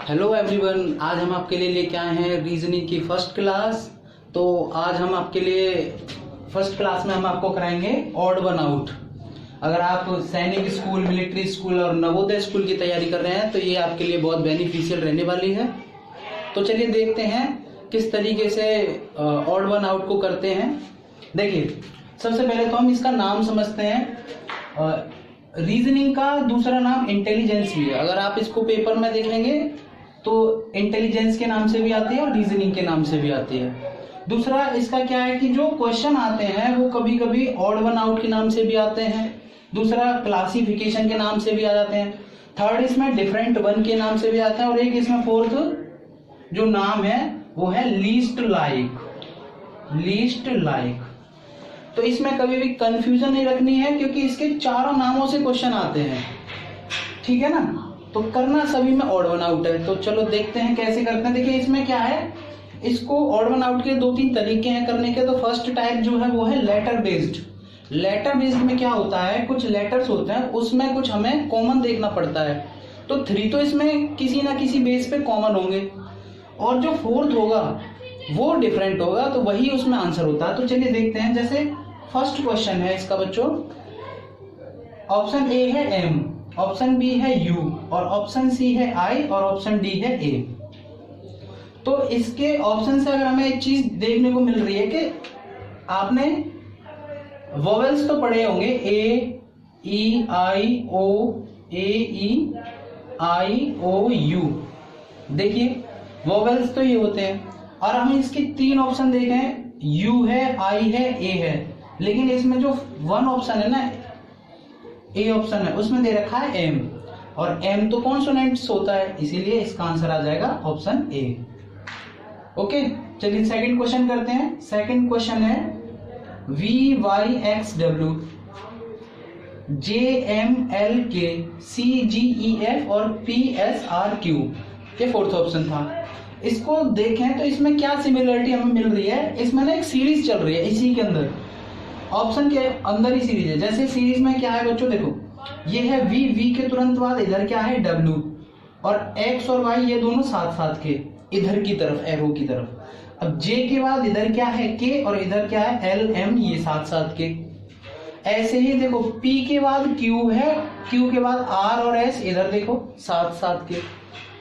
Hello everyone, आज हम आपके लिए लेके आए हैं रीजनिंग की फर्स्ट क्लास। तो आज हम आपके लिए फर्स्ट क्लास में हम आपको कराएंगे ऑड वन आउट। अगर आप सैनिक स्कूल, मिलिट्री स्कूल और नवोदय स्कूल की तैयारी कर रहे हैं तो ये आपके लिए बहुत बेनिफिशियल रहने वाली है। तो चलिए देखते हैं किस तरीके से ऑड वन आउट को करते हैं। देखिए, सबसे पहले तो हम इसका नाम समझते हैं। रीजनिंग का दूसरा नाम इंटेलिजेंस भी है। अगर आप इसको पेपर में देखेंगे तो इंटेलिजेंस के नाम से भी आती है और रीजनिंग के नाम से भी आती है। दूसरा इसका क्या है कि जो क्वेश्चन आते हैं वो कभी कभी ऑड वन आउट के नाम से भी आते हैं। दूसरा क्लासिफिकेशन के नाम से भी आ जाते हैं। थर्ड इसमें डिफरेंट वन के नाम से भी आता है। और एक इसमें फोर्थ जो नाम है वो है लीस्ट लाइक। लीस्ट लाइक तो इसमें कभी भी कंफ्यूजन नहीं रखनी है क्योंकि इसके चारों नामों से क्वेश्चन आते हैं, ठीक है ना। तो करना सभी में ऑड वन आउट है। तो चलो देखते हैं कैसे करते हैं। देखिए इसमें क्या है, इसको ऑड वन आउट के दो तीन तरीके हैं करने के। तो फर्स्ट टाइप जो है वो है लेटर बेस्ड। लेटर बेस्ड में क्या होता है, कुछ लेटर्स होते हैं उसमें कुछ हमें कॉमन देखना पड़ता है। तो 3 तो इसमें किसी ना किसी बेस पे कॉमन होंगे और जो फोर्थ होगा वो डिफरेंट होगा, तो वही उसमें आंसर होता है। तो चलिए देखते हैं। जैसे फर्स्ट क्वेश्चन है इसका बच्चों, ऑप्शन ए है एम, ऑप्शन बी है यू और ऑप्शन सी है आई और ऑप्शन डी है ए। तो इसके ऑप्शन से अगर हमें एक चीज देखने को मिल रही है कि आपने वोवेल्स तो पढ़े होंगे, ए ई आई ओ, ए ई आई ओ यू। देखिए वोवेल्स तो ये होते हैं और हम इसके 3 ऑप्शन देखें, यू है, आई है, ए है। लेकिन इसमें जो वन ऑप्शन है ना, ए ऑप्शन है, उसमें दे रखा है एम और एम तो कॉन्सोनेंट्स होता है, इसीलिए इसका आंसर आ जाएगा ऑप्शन ए। ओके, चलिए सेकंड क्वेश्चन करते हैं। सेकंड क्वेश्चन है V Y X W J M L K C G E F और पी एस आर क्यू, ये फोर्थ ऑप्शन था। इसको देखें तो इसमें क्या सिमिलरिटी हमें मिल रही है। इसमें ना एक सीरीज चल रही है, इसी के अंदर ऑप्शन के अंदर ही सीरीज है। जैसे सीरीज में क्या है बच्चों, देखो ये है वी, वी के तुरंत बाद इधर क्या है डब्ल्यू और एक्स और वाई ये दोनों साथ साथ के इधर की तरफ, एरो की तरफ। अब जे के बाद इधर क्या है के और इधर क्या है एल एम, ये साथ साथ के। ऐसे ही देखो पी के बाद क्यू है, क्यू के बाद आर और एस इधर देखो साथ साथ के।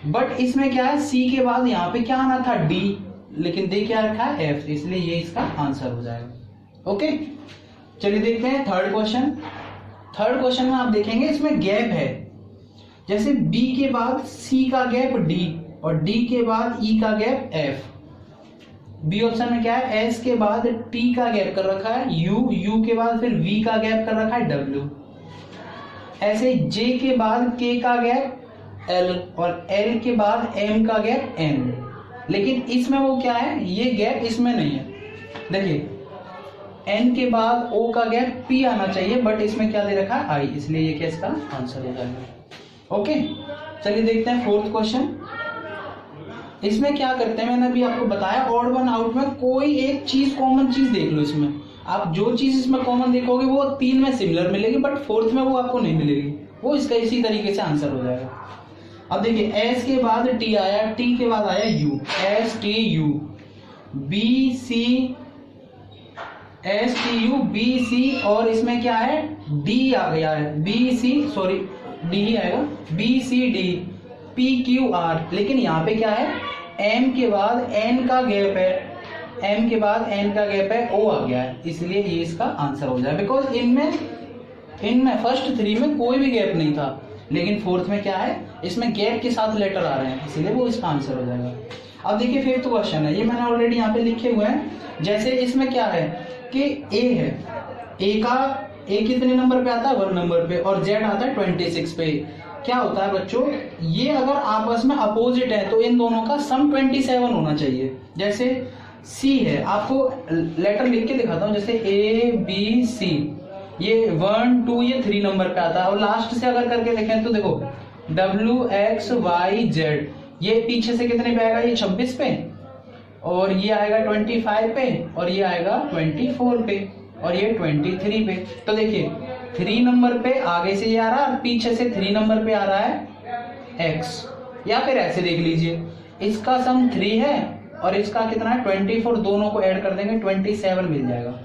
बट इसमें क्या है, सी के बाद यहाँ पे क्या आना था डी, लेकिन दे क्या रखा है एफ, इसलिए ये इसका आंसर हो जाएगा। ओके, चलिए देखते हैं थर्ड क्वेश्चन। थर्ड क्वेश्चन में आप देखेंगे इसमें गैप है। जैसे बी के बाद सी का गैप डी और डी के बाद ई का गैप एफ। बी ऑप्शन में क्या है, एस के बाद टी का गैप कर रखा है यू, यू के बाद फिर वी का गैप कर रखा है डब्ल्यू। ऐसे जे के बाद के का गैप एल और एल के बाद एम का गैप एन। लेकिन इसमें वो क्या है, ये गैप इसमें नहीं है। देखिए एन के बाद ओ का गैप पी आना चाहिए, बट इसमें क्या दे रखा है आई, इसलिए ये क्या इसका आंसर हो जाएगा। ओके, चलिए देखते हैं फोर्थ क्वेश्चन। इसमें क्या करते हैं, मैंने अभी आपको बताया ऑड वन आउट में कोई एक चीज, कॉमन चीज देख लो। इसमें आप जो चीज इसमें कॉमन देखोगे वो 3 में सिमिलर मिलेगी, बट फोर्थ में वो आपको नहीं मिलेगी, वो इसका इसी तरीके से आंसर हो जाएगा। अब देखिए एस के बाद टी आया, टी के बाद आया U, S T U, B C, S T U B C और इसमें क्या है डी आ गया है, बी सी, सॉरी डी ही आएगा, B C D, P Q R. लेकिन यहाँ पे क्या है, एम के बाद एन का गैप है, एम के बाद एन का गैप है, ओ आ गया है, इसलिए ये इसका आंसर हो जाए। बिकॉज इनमें फर्स्ट 3 में कोई भी गैप नहीं था, लेकिन फोर्थ में क्या है, इसमें गैप के साथ लेटर आ रहे हैं, इसलिए वो इसका आंसर हो जाएगा। अब देखिए फिफ्थ क्वेश्चन है, ये मैंने ऑलरेडी यहाँ पे लिखे हुए हैं। जैसे इसमें क्या है कि ए है, ए कितने नंबर पे आता है 1 नंबर पे और जेड आता है 26 पे। क्या होता है बच्चों, ये अगर आपस में अपोजिट है तो इन दोनों का सम 27 होना चाहिए। जैसे सी है, आपको लेटर लिख के दिखाता हूँ। जैसे ए बी सी, ये 1 2 ये 3 नंबर पे आता है और लास्ट से अगर करके देखें तो देखो डब्ल्यू एक्स वाई जेड, ये पीछे से कितने पे आएगा, ये 26 पे और ये आएगा 25 पे और ये आएगा 24 पे और ये 23 पे। तो देखिए 3 नंबर पे आगे से ये आ रहा है और पीछे से 3 नंबर पे आ रहा है x, या फिर ऐसे देख लीजिए, इसका सम 3 है और इसका कितना है 24, दोनों को ऐड कर देंगे 27 मिल जाएगा।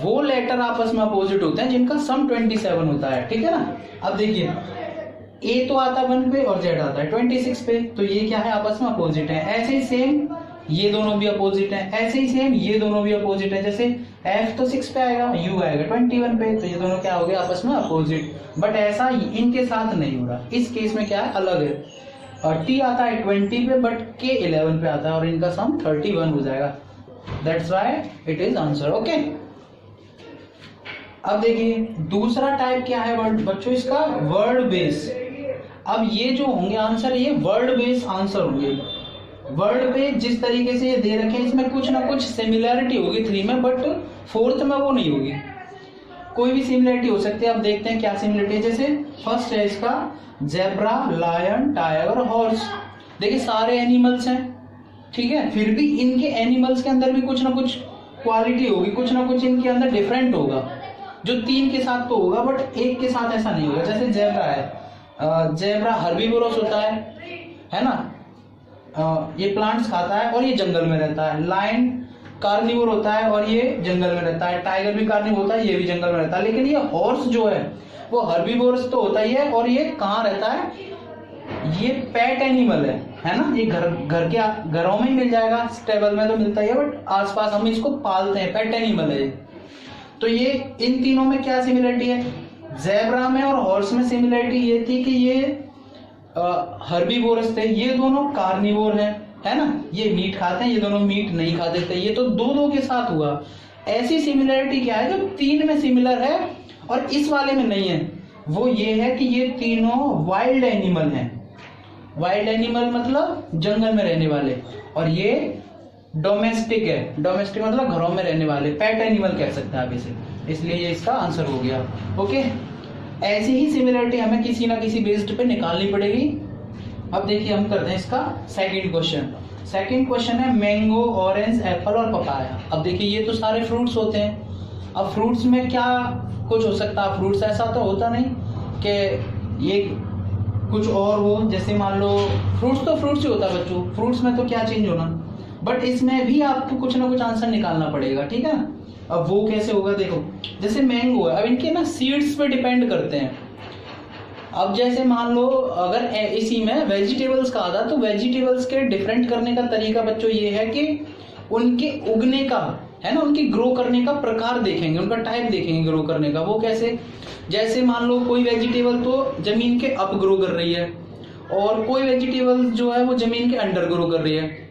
वो लेटर आपस में अपोजिट होते हैं जिनका सम 27 होता है, ठीक है ना। अब देखिए ए तो आता है 1 पे और जेड आता है 26 पे, तो ये क्या है आपस में अपोजिट है। ऐसे ही सेम ये दोनों भी अपोजिट है, ऐसे ही सेम ये दोनों भी अपोजिट है। जैसे एफ तो 6 पे आएगा, यू आएगा 21 पे, तो ये दोनों क्या हो गए आपस में अपोजिट। बट ऐसा इनके साथ नहीं हो रहा, इस केस में क्या है अलग है। और टी आता है 20 पे बट के 11 पे आता है और इनका सम 31 हो जाएगा। That's why it is answer. Okay, अब देखिए दूसरा टाइप क्या है वर्ड बच्चों, इसका वर्ड बेस। अब ये जो होंगे आंसर, ये वर्ड बेस आंसर होंगे। वर्ड बेस जिस तरीके से ये दे रखे हैं इसमें कुछ ना कुछ सिमिलैरिटी होगी 3 में, बट 4th में वो नहीं होगी। कोई भी सिमिलैरिटी हो सकती है। अब देखते हैं क्या सिमिलैरिटी है। जैसे फर्स्ट है इसका जेब्रा, लायन, टाइगर, हॉर्स। देखिए सारे एनिमल्स हैं, ठीक है, फिर भी इनके एनिमल्स के अंदर भी कुछ ना कुछ क्वालिटी होगी, कुछ ना कुछ इनके अंदर डिफरेंट होगा। जो 3 के साथ तो होगा बट एक के साथ ऐसा नहीं होगा। जैसे जेब्रा है, जेब्रा हर्बीवोरस होता है ना, ये प्लांट्स खाता है और ये जंगल में रहता है। लायन कार्निवोर होता है और ये जंगल में रहता है। टाइगर भी कार्निवोर होता है, ये भी जंगल में रहता है। लेकिन ये हॉर्स जो है वो हर्बीवोरस तो होता ही है, और ये कहाँ रहता है, ये पेट एनिमल है ना। ये घर के घरों में ही मिल जाएगा, स्टेबल में तो मिलता ही है बट आसपास हम इसको पालते हैं, पेट एनिमल है। तो ये इन तीनों में क्या सिमिलरिटी है, जेब्रा में और हॉर्स में सिमिलरिटी ये थी कि ये हर्बीवोरस थे, ये दोनों कार्निवोर हैं, है ना। ये मीट खाते हैं, ये दोनों मीट नहीं खाते थे। ये तो दो के साथ हुआ। ऐसी सिमिलरिटी क्या है जो 3 में सिमिलर है और इस वाले में नहीं है, वो ये है कि ये तीनों वाइल्ड एनिमल हैं। वाइल्ड एनिमल मतलब जंगल में रहने वाले, और ये डोमेस्टिक है। डोमेस्टिक मतलब घरों में रहने वाले, पेट एनिमल कह सकते हैं आप इसे, इसलिए ये इसका आंसर हो गया। ओके, ऐसी ही सिमिलरिटी हमें किसी ना किसी बेस्ड पे निकालनी पड़ेगी। अब देखिए हम करते हैं इसका सेकंड क्वेश्चन। सेकंड क्वेश्चन है मैंगो, ऑरेंज, एप्पल और पपाया। अब देखिए ये तो सारे फ्रूट्स होते हैं। अब फ्रूट्स में क्या कुछ हो सकता है, फ्रूट्स ऐसा तो होता नहीं कि ये कुछ और हो। जैसे मान लो फ्रूट्स तो फ्रूट्स ही होता है बच्चों, फ्रूट्स में तो क्या चेंज होना, बट इसमें भी आपको कुछ ना कुछ आंसर निकालना पड़ेगा, ठीक है ना। अब वो कैसे होगा, देखो जैसे मैंगो है, अब इनके ना सीड्स पे डिपेंड करते हैं। अब जैसे मान लो अगर इसी में वेजिटेबल्स का आता, तो वेजिटेबल्स के डिफरेंट करने का तरीका बच्चों ये है कि उनके उगने का, है ना, उनकी ग्रो करने का प्रकार देखेंगे, उनका टाइप देखेंगे ग्रो करने का। वो कैसे, जैसे मान लो कोई वेजिटेबल तो जमीन के अप ग्रो कर रही है और कोई वेजिटेबल जो है वो जमीन के अंडर ग्रो कर रही है,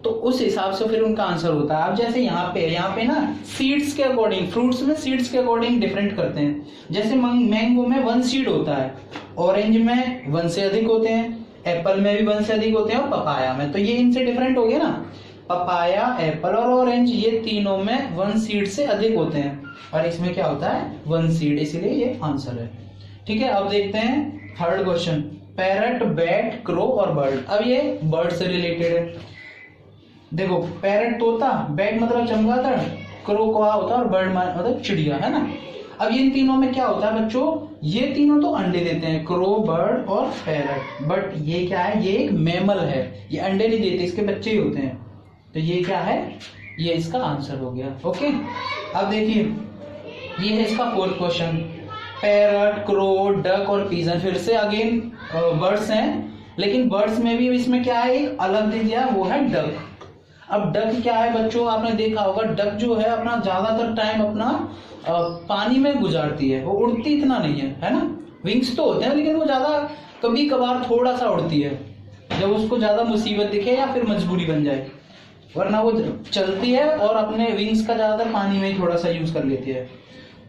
तो उस हिसाब से फिर उनका आंसर होता है। अब जैसे यहाँ पे ना सीड्स के अकॉर्डिंग, फ्रूट्स में सीड्स के अकॉर्डिंग डिफरेंट करते हैं। जैसे मैंगो में 1 सीड होता है, ऑरेंज में 1 से अधिक होते हैं, एप्पल में भी 1 से अधिक होते हैं और पपाया में, तो ये इनसे डिफरेंट हो गया ना। पपाया, एप्पल और ऑरेंज ये तीनों में 1 सीड से अधिक होते हैं और इसमें क्या होता है 1 सीड, इसलिए ये आंसर है, ठीक है। अब देखते हैं third question, parrot, bat, crow और बर्ड। अब ये बर्ड से रिलेटेड है। देखो पैरट तोता, बैट मतलब चमगादड़, क्रो कौवा होता है और बर्ड मतलब चिड़िया, है ना। अब इन तीनों में क्या होता है बच्चों, ये तीनों तो अंडे देते हैं, क्रो, बर्ड और पैरट, बट ये क्या है, ये एक मैमल है, ये अंडे नहीं देते, इसके बच्चे ही होते हैं। तो ये क्या है, ये इसका आंसर हो गया। ओके, अब देखिए ये है इसका fourth question, parrot, crow, duck और पीजन। फिर से अगेन बर्ड्स हैं, लेकिन बर्ड्स में भी इसमें क्या है, एक अलग दे दिया, वो है डक। अब डक क्या है बच्चों, आपने देखा होगा डक जो है अपना ज्यादातर टाइम अपना पानी में गुजारती है, वो उड़ती इतना नहीं है ना। विंग्स तो होते हैं लेकिन वो ज्यादा कभी कभार थोड़ा सा उड़ती है, जब उसको ज्यादा मुसीबत दिखे या फिर मजबूरी बन जाए, वरना वो चलती है और अपने विंग्स का ज्यादातर पानी में ही थोड़ा सा यूज कर लेती है।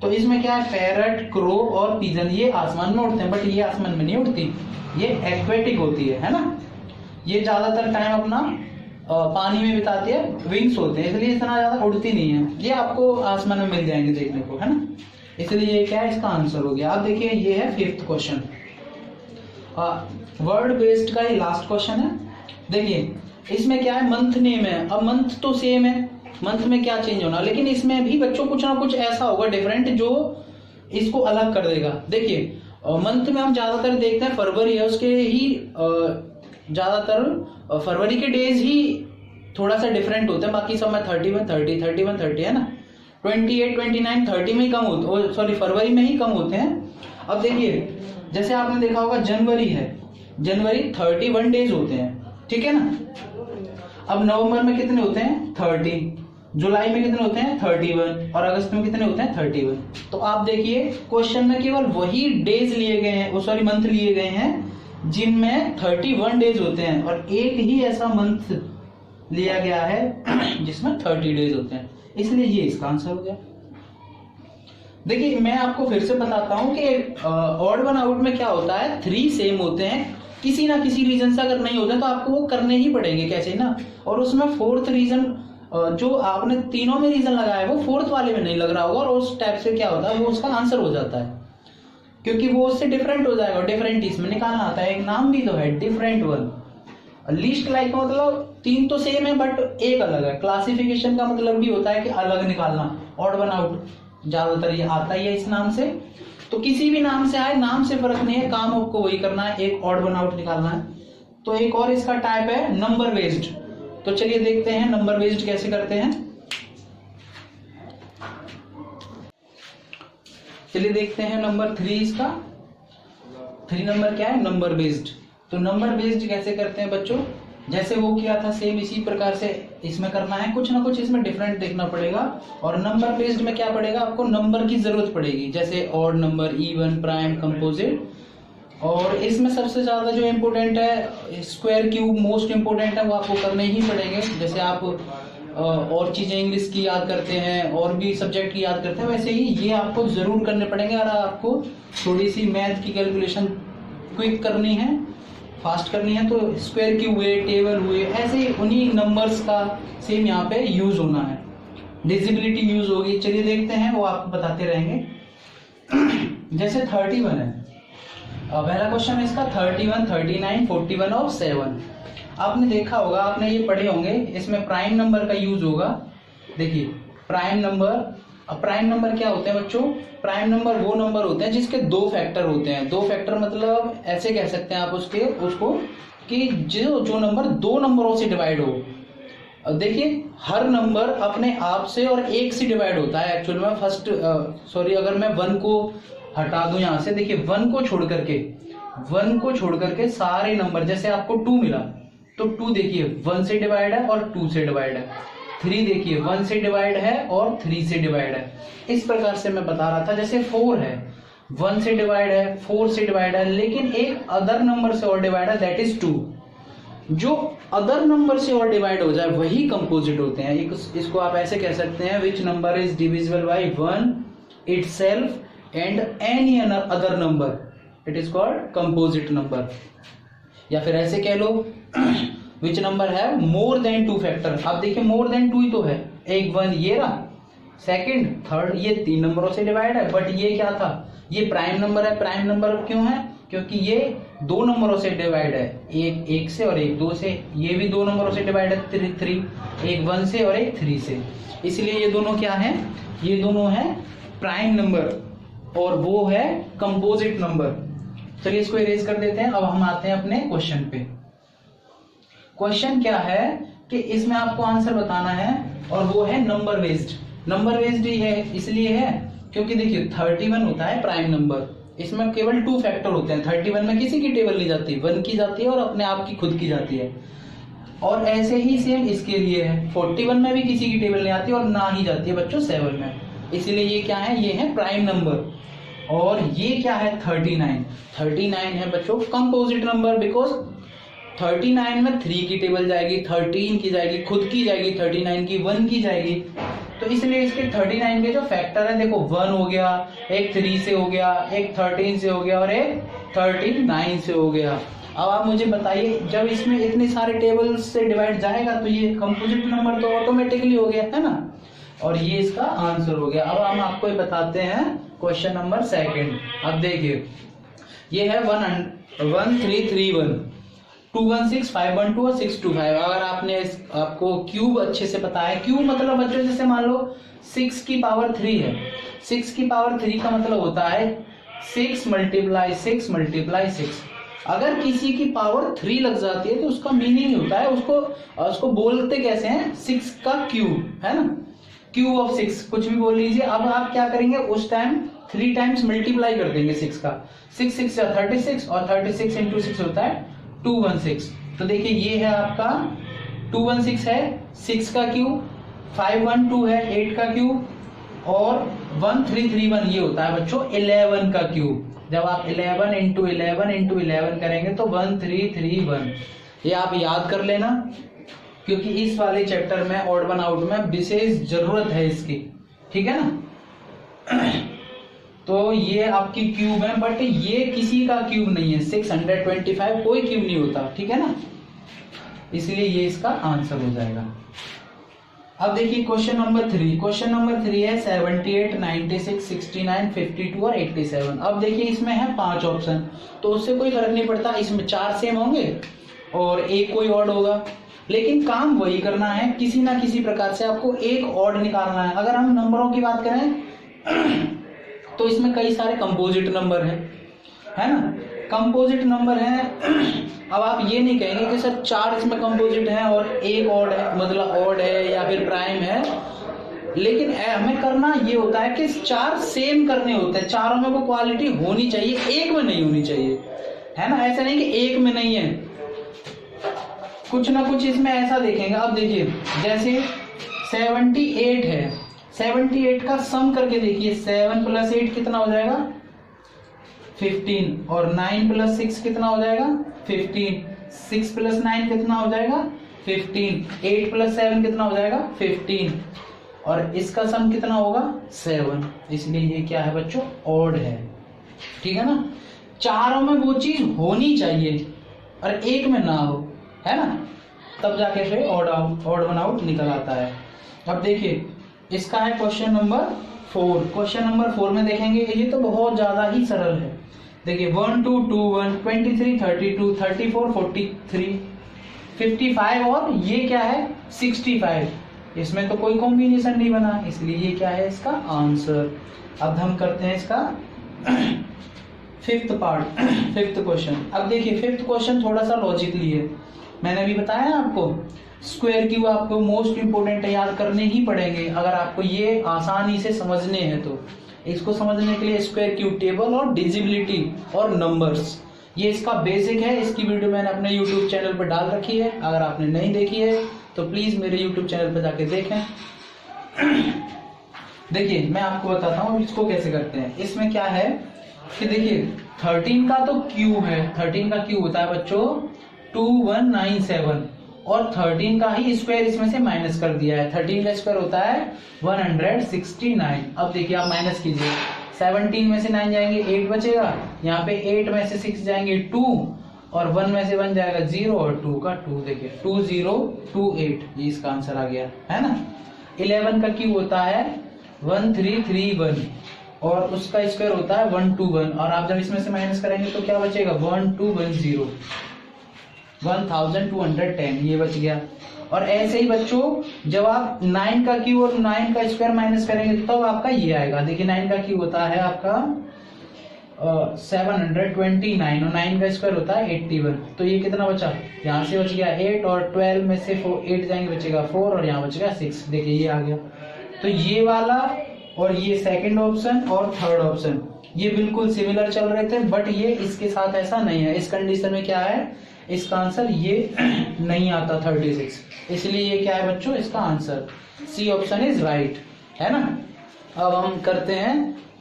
तो इसमें क्या है, पैरट, क्रो और पीजन ये आसमान में उड़ते हैं, बट ये आसमान में नहीं उड़ती, ये एक्वेटिक होती है ना। ये ज्यादातर टाइम अपना पानी में बिताती है, विंग्स होते हैं, इसलिए इतना ज्यादा उड़ती नहीं है। ये आपको आसमान में मिल जाएंगे देखने को, है ना, इसलिए ये क्या है, इसका आंसर हो गया। अब देखिए ये है फिफ्थ क्वेश्चन, वर्ड बेस्ड का ये लास्ट क्वेश्चन है। देखिए इसमें क्या है, मंथ नेम है। अब मंथ तो सेम है, मंथ में क्या चेंज होना, लेकिन इसमें भी बच्चों कुछ ना कुछ ऐसा होगा डिफरेंट जो इसको अलग कर देगा। देखिए मंथ में हम ज्यादातर देखते हैं फरवरी है, उसके ही ज्यादातर फरवरी के डेज ही थोड़ा सा डिफरेंट होते हैं, बाकी सब में 31 30 है ना, 28 29 30 में ही कम होते, सॉरी फरवरी में ही कम होते हैं। अब देखिए जैसे आपने देखा होगा जनवरी है, जनवरी 31 डेज होते हैं, ठीक है ना। अब नवंबर में कितने होते हैं 30, जुलाई में कितने होते हैं 31 और अगस्त में कितने होते हैं 31। तो आप देखिए क्वेश्चन में केवल वही डेज लिए गए हैं, सॉरी मंथ लिए गए हैं जिनमें 31 डेज होते हैं, और एक ही ऐसा मंथ लिया गया है जिसमें 30 डेज होते हैं, इसलिए ये इसका आंसर हो गया। देखिए मैं आपको फिर से बताता हूं कि ऑड वन आउट में क्या होता है, 3 सेम होते हैं, किसी ना किसी रीजन से अगर नहीं होते तो आपको वो करने ही पड़ेंगे, कैसे ना। और उसमें 4th रीजन जो आपने तीनों में रीजन लगाया है वो 4th वाले में नहीं लग रहा होगा, और उस टाइप से क्या होता है वो उसका आंसर हो जाता है, क्योंकि वो उससे डिफरेंट हो जाएगा। डिफरेंट इसमें निकालना आता है, एक नाम भी तो है डिफरेंट वन। लीस्ट लाइक का मतलब 3 तो सेम है बट एक अलग है। क्लासिफिकेशन का मतलब भी होता है कि अलग निकालना, ऑड वन आउट ज्यादातर ये आता ही है इस नाम से। तो किसी भी नाम से आए, नाम से फर्क नहीं है, काम आपको वही करना है, एक ऑड वन आउट निकालना है। तो एक और इसका टाइप है नंबर बेस्ड। तो चलिए देखते हैं नंबर बेस्ड कैसे करते हैं। चलिए देखते हैं नंबर 3 इसका। 3 नंबर क्या है, नंबर बेस्ड। तो नंबर बेस्ड कैसे करते हैं बच्चों, जैसे वो किया था सेम इसी प्रकार से इसमें करना है, कुछ ना कुछ इसमें डिफरेंट देखना पड़ेगा। और नंबर बेस्ड में क्या पड़ेगा, आपको नंबर की जरूरत पड़ेगी, जैसे odd number, even, prime, composite. और इसमें सबसे ज्यादा जो इम्पोर्टेंट है स्क्वायर, क्यूब मोस्ट इम्पोर्टेंट है, वो आपको करने ही पड़ेंगे। जैसे आप और चीजें इंग्लिश की याद करते हैं और भी सब्जेक्ट की याद करते हैं, वैसे ही ये आपको जरूर करने पड़ेंगे। और आपको थोड़ी सी मैथ की कैलकुलेशन क्विक करनी है, फास्ट करनी है, तो स्क्वायर क्यूब हुए, टेबल हुए, ऐसे उन्हीं नंबर्स का सेम यहाँ पे यूज होना है, डिजिबिलिटी यूज होगी। चलिए देखते हैं, वो आपको बताते रहेंगे। जैसे 31 है, पहला क्वेश्चन इसका 31, 39, 41 और 7। आपने देखा होगा, आपने ये पढ़े होंगे, इसमें प्राइम नंबर का यूज होगा। देखिए प्राइम नंबर, अब प्राइम नंबर क्या होते हैं बच्चों, प्राइम नंबर वो नंबर होते हैं जिसके 2 फैक्टर होते हैं। 2 फैक्टर मतलब ऐसे कह सकते हैं आप उसको कि जो नंबर 2 नंबरों से डिवाइड हो। देखिए हर नंबर अपने आप से और 1 से डिवाइड होता है एक्चुअल में। फर्स्ट अगर मैं 1 को हटा दूं यहाँ से, देखिए 1 को छोड़ करके सारे नंबर, जैसे आपको 2 मिला तो 2 देखिए 1 से डिवाइड है और 2 से डिवाइड है। 3 देखिए 1 से डिवाइड है और 3 से डिवाइड है। इस प्रकार से मैं बता रहा था। जैसे 4 है, 1 से डिवाइड है, 4 से डिवाइड है, लेकिन एक अदर नंबर से और डिवाइड है, दैट इज 2। जो अदर नंबर से और डिवाइड हो जाए वही कंपोजिट होते हैं। इसको आप ऐसे कह सकते हैं, which number is divisible by 1 itself and any other number, it is called composite number. या फिर ऐसे कह लो विच नंबर है मोर देन 2 फैक्टर। आप देखिए मोर देन 2 ही तो है, एक 1 ये रहा, सेकंड, थर्ड, ये 3 नंबरों से डिवाइड है। बट ये क्या था, ये प्राइम नंबर है। प्राइम नंबर क्यों है, क्योंकि ये 2 नंबरों से डिवाइड है, एक 1 से और एक 2 से। ये भी 2 नंबरों से डिवाइड है, 3, एक 1 से और एक 3 से। इसलिए ये दोनों क्या है, ये दोनों है प्राइम नंबर और वो है कंपोजिट नंबर। चलिए इसको इरेज कर देते हैं। अब हम आते हैं अपने क्वेश्चन पे। क्वेश्चन क्या है कि इसमें आपको आंसर बताना है और वो है नंबर बेस्ड। नंबर बेस्ड ही है, इसलिए है क्योंकि देखिए 31 होता है प्राइम नंबर, इसमें केवल 2 फैक्टर होते हैं। 31 में किसी की टेबल नहीं जाती, 1 की जाती है और अपने आप की खुद की जाती है। और ऐसे ही सेम इसके लिए है, 41 में भी किसी की टेबल नहीं आती और ना ही जाती है बच्चों 7 में। इसीलिए ये क्या है, ये है प्राइम नंबर। और ये क्या है 39। 39 है बच्चों कंपोजिट नंबर, बिकॉज 39 में 3 की टेबल जाएगी, 13 की जाएगी, खुद की जाएगी, 39 की 1 की जाएगी। तो इसलिए इसके 39 के जो फैक्टर है, देखो 1 हो गया, एक 3 से हो गया, एक 13 से हो गया और एक 39 से हो गया। अब आप मुझे बताइए, जब इसमें इतने सारे टेबल से डिवाइड जाएगा तो ये कंपोजिट नंबर तो ऑटोमेटिकली हो गया है ना, और ये इसका आंसर हो गया। अब हम आपको बताते हैं क्वेश्चन नंबर 2। अब देखिए ये है 1331, 216, 512 और 625। अगर आपको क्यूब अच्छे से पता है, क्यूब मतलब बच्चों जैसे मान लो 6 की पावर 3 है, 6 की पावर 3 का मतलब होता है 6 मल्टीप्लाई 6 मल्टीप्लाई 6। अगर किसी की पावर 3 लग जाती है तो उसका मीनिंग होता है, उसको बोलते कैसे हैं, 6 का क्यूब, है ना, क्यूब ऑफ 6, कुछ भी बोल लीजिए। अब आप क्या करेंगे, उस टाइम 3 टाइम्स मल्टीप्लाई कर देंगे 6 का, 6 6 36 और 36 इंटू 6 होता है 216। तो देखिए ये है आपका 216 है 6 का क्यूब, 512 है 8 का क्यूब और 1331 ये होता है बच्चों 11 का क्यूब। जब आप 11 इंटू 11 इंटू 11 करेंगे तो 1331, ये आप याद कर लेना क्योंकि इस वाले चैप्टर में ऑड वन आउट में विशेष जरूरत है इसकी, ठीक है ना। तो ये आपकी क्यूब है, बट ये किसी का क्यूब नहीं है, 625 कोई क्यूब नहीं होता, ठीक है ना, इसलिए ये इसका आंसर हो जाएगा। अब देखिए क्वेश्चन नंबर 3, क्वेश्चन नंबर 3 है 78, 96, 69, 52 और 87। अब देखिए इसमें है 5 ऑप्शन, तो उससे कोई फर्क नहीं पड़ता, इसमें 4 सेम होंगे और एक कोई ऑड होगा, लेकिन काम वही करना है, किसी ना किसी प्रकार से आपको एक ऑड निकालना है। अगर हम नंबरों की बात करें तो इसमें कई सारे कंपोजिट नंबर हैं, है ना, कंपोजिट नंबर है। अब आप ये नहीं कहेंगे कि सर 4 इसमें कंपोजिट है और एक ऑड है, मतलब ऑड है या फिर प्राइम है, लेकिन हमें करना ये होता है कि 4 सेम करने होते हैं, चारों में वो क्वालिटी होनी चाहिए, एक में नहीं होनी चाहिए, है ना, ऐसा नहीं कि एक में नहीं है, कुछ ना कुछ इसमें ऐसा देखेंगे। अब देखिए जैसे 78 है, 78 का सम करके देखिए, 7 + 8 कितना हो जाएगा 15 और 9 + 6 कितना हो जाएगा 15, 6 + 9 कितना हो जाएगा 15, 8 + 7 कितना हो जाएगा 15 और इसका सम कितना होगा 7, इसलिए ये क्या है बच्चों ऑड है, ठीक है ना, चारों में वो चीज होनी चाहिए और एक में ना हो, है ना, तब जाके फिर ऑड वन आउट निकल आता है। अब देखिए इसका है क्वेश्चन नंबर 4, क्वेश्चन नंबर 4 में देखेंगे, ये तो बहुत ज्यादा ही सरल है। देखिए 1 2 2 1 23 32 34 43 55 और ये क्या है 65, इसमें तो कोई कॉम्बिनेशन नहीं बना, इसलिए ये क्या है इसका आंसर। अब हम करते हैं इसका 5th पार्ट, 5th क्वेश्चन। अब देखिए 5th क्वेश्चन थोड़ा सा लॉजिकली है, मैंने अभी बताया आपको स्क्वायर क्यूब आपको मोस्ट इंपोर्टेंट है, याद करने ही पड़ेंगे अगर आपको ये आसानी से समझने हैं। तो इसको समझने के लिए स्क्वायर क्यूब टेबल और डिजिबिलिटी और नंबर्स, ये इसका बेसिक है। इसकी वीडियो मैंने अपने यूट्यूब चैनल पर डाल रखी है, अगर आपने नहीं देखी है तो प्लीज मेरे यूट्यूब चैनल पर जाके देखें। देखिए मैं आपको बताता हूँ इसको कैसे करते हैं। इसमें क्या है कि देखिए 13 का तो क्यूब है, 13 का क्यूब होता है बच्चों 2197 और 13 का ही स्क्वायर इसमें से माइनस कर दिया है, 13 का स्क्वायर होता है 169। अब देखिए आप माइनस कीजिए, 17 में से 9 जाएंगे 8 बचेगा, यहाँ पे 8 में से 6 जाएंगे 2 और 1 में से 1 जाएगा 0 और 2 का 2, देखिए 2028, ये इसका आंसर आ गया, है ना। 11 का क्यूब होता है 1331 और उसका स्क्वायर होता है 121 और आप जब इसमें से माइनस करेंगे तो क्या बचेगा 1210, 1210 ये बच गया। और ऐसे ही बच्चों जब आप 9 का क्यूब और 9 का स्क्वायर माइनस करेंगे तो तब आपका ये आएगा। देखिए 9 का क्यूब होता है आपका 729 और 9 का स्क्वायर होता है 81, तो ये कितना बचा, यहाँ से बच गया 8 और 12 में से 8 जाएंगे बचेगा 4 और यहाँ बचेगा 6, देखिए ये आ गया। तो ये वाला और ये सेकंड ऑप्शन और थर्ड ऑप्शन ये बिल्कुल सिमिलर चल रहे थे, बट ये इसके साथ ऐसा नहीं है। इस कंडीशन में क्या है, इसका आंसर ये नहीं आता 36, इसलिए ये क्या है बच्चों इसका answer C option is right, है ना। अब हम करते हैं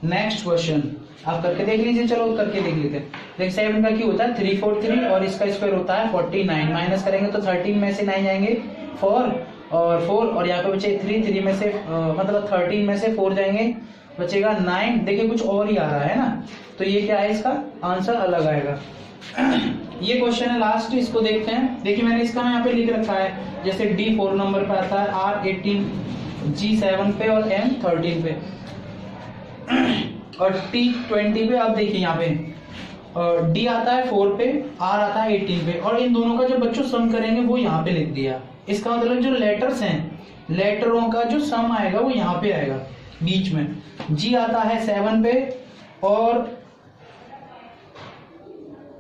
नेक्स्ट क्वेश्चन, आप करके देख लीजिए, चलो करके देख लेते हैं। देख 7 का क्यूब होता है 343 और इसका स्क्वायर होता है 49, माइनस करेंगे तो 13 में से 9 जाएंगे 4 और यहाँ पे बचे 3 में से मतलब 13 में से 4 जाएंगे बचेगा 9, देखिए कुछ और ही आ रहा है ना, तो ये क्या है इसका आंसर अलग आएगा। ये क्वेश्चन है लास्ट, इसको देखते हैं। देखिए मैंने इसका यहाँ पे लिख रखा है, जैसे D4 नंबर पे आता है, R18 G7 पे और M13 पे और T20 पे। अब देखिए यहाँ पे D आता है 4 पे, R आता है 18 पे और इन दोनों का जो बच्चों सम करेंगे वो यहाँ पे लिख दिया। इसका मतलब जो लेटर्स हैं, लेटरों का जो सम आएगा वो यहाँ पे आएगा बीच में। G आता है 7 पे और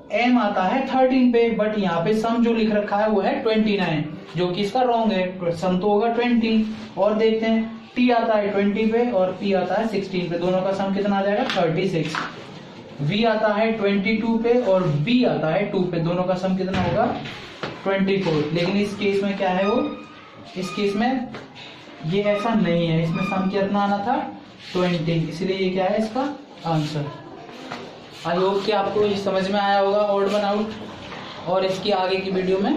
m आता है 13 पे, बट यहाँ पे सम जो लिख रखा है वो है 29, जो कि इसका रॉन्ग है, सम तो होगा 20। और देखते हैं t आता है 20 पे और p आता है 16 पे, दोनों का सम कितना आ जाएगा 36। v आता है 22 पे और b आता है 2 पे, दोनों का सम कितना होगा 24। लेकिन इस केस में क्या है, वो इस केस में ये ऐसा नहीं है, इसमें सम कितना आना था 20, इसलिए ये क्या है इसका आंसर। आई होप कि आपको ये समझ में आया होगा ऑड वन आउट, और इसकी आगे की वीडियो में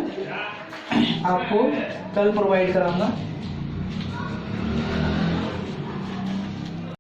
आपको कल प्रोवाइड कराऊंगा।